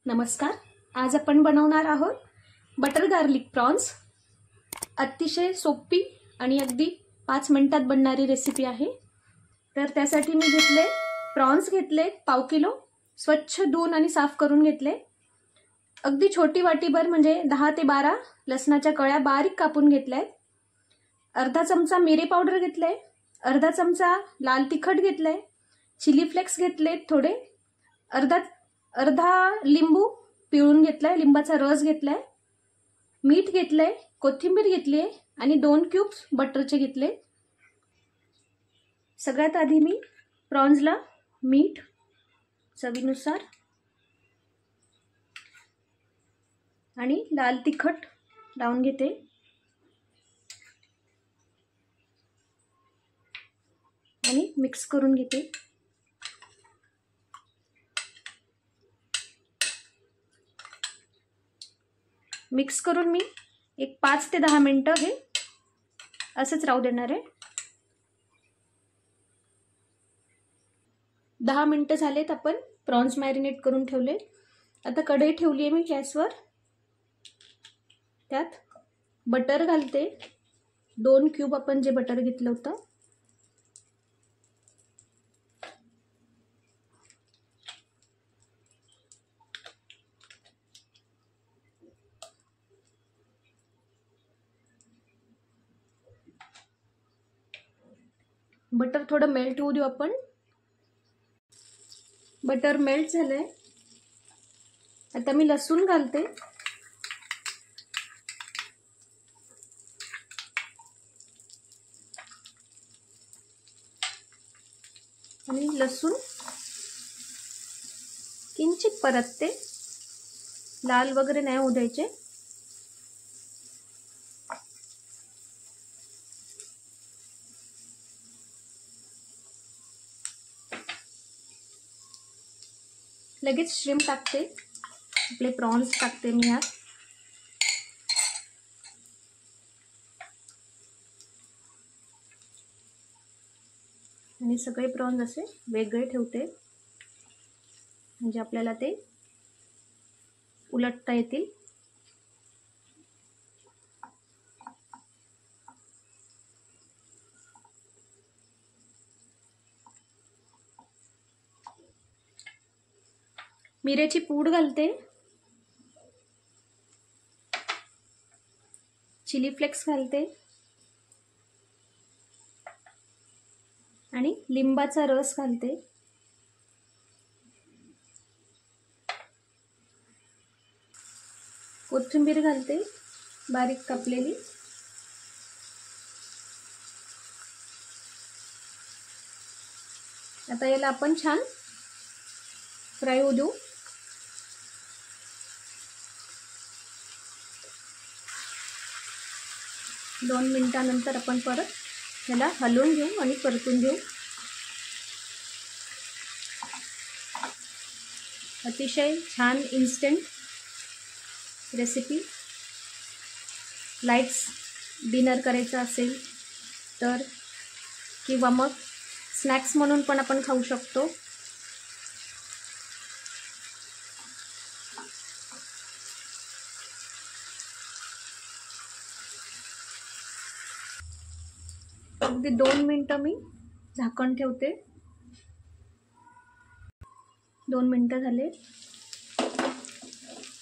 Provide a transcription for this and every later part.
नमस्कार। आज आपण बनवणार आहोत बटर गार्लिक प्रॉन्स। अतिशय सोपी आणि अगदी 5 मिनिटात बनणारी रेसिपी आहे। तर त्यासाठी मी घेतले प्रॉन्स घेतले पाव किलो, स्वच्छ धुवून आणि साफ करून घेतले। अगदी छोटी वाटीभर म्हणजे 10 ते 12 लसणाच्या कळ्या बारीक कापून घेतल्या। अर्धा चमचा मिरी पावडर घेतले, अर्धा चमचा लाल तिखट घेतले, चिली फ्लेक्स घेतले थोडे, अर्धा लिंबू पिळून घेतलाय, लिंबाचा रस घेतलाय, मीठ घेतलंय, कोथिंबीर घेतली आणि 2 क्यूब्स बटरचे घेतले। सगळ्यात आधी मी प्रॉन्सला मीठ चवीनुसार आणि लाल तिखट लावून घेते। आणि मिक्स करून घेते। मिक्स करून मी एक 5 ते 10 मिनिटं हे असंच राहू देणार आहे। 10 मिनिटं झालेत, आपण प्रॉन्स मॅरिनेट करून ठेवले। आता कढई ठेवली आहे मी गॅसवर, त्यात बटर घालते। 2 क्यूब आपण जे बटर घेतलं होतं बटर थोडं मेल्ट होऊ देऊ आपण। बटर मेल्ट झालंय, आता मी लसूण घालते। आणि लसूण किंचित परतते, लाल वगैरे नाही होऊ द्यायचे। लगेच श्रिम्प टाकते, आपले प्रॉन्स टाकते मी यात। आणि सगळे प्रॉन्स असे वेगळे ठेवते, म्हणजे आपल्याला ते उलटता येतील। मिरेची पूड घालते, चिली फ्लेक्स घालते आणि लिंबाचा रस घालते। कोथिंबीर घालते बारीक कापलेली। आता याला आपण छान फ्राय होऊ देऊ। दोन मिनिटांनंतर आपण परत याला हलवून घेऊ आणि परतून घेऊ। अतिशय छान इन्स्टंट रेसिपी। लाईट्स डिनर करायचं असेल तर, किंवा मग स्नॅक्स म्हणून पण आपण खाऊ शकतो। अगदी 2 मिनिटं मी झाकण ठेवते। 2 मिनिटं झाले,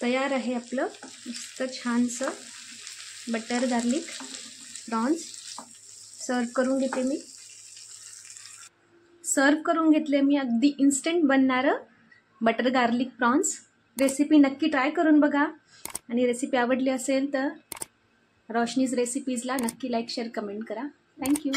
तयार आहे आपलं मस्त छानसं बटर गार्लिक प्रॉन्स। सर्व करून घेते मी। सर्व करून घेतले मी अगदी इन्स्टंट बनणारं बटर गार्लिक प्रॉन्स। रेसिपी नक्की ट्राय करून बघा, आणि रेसिपी आवडली असेल तर रोशनीज रेसिपीजला नक्की लाईक शेअर कमेंट करा। थँक्यू।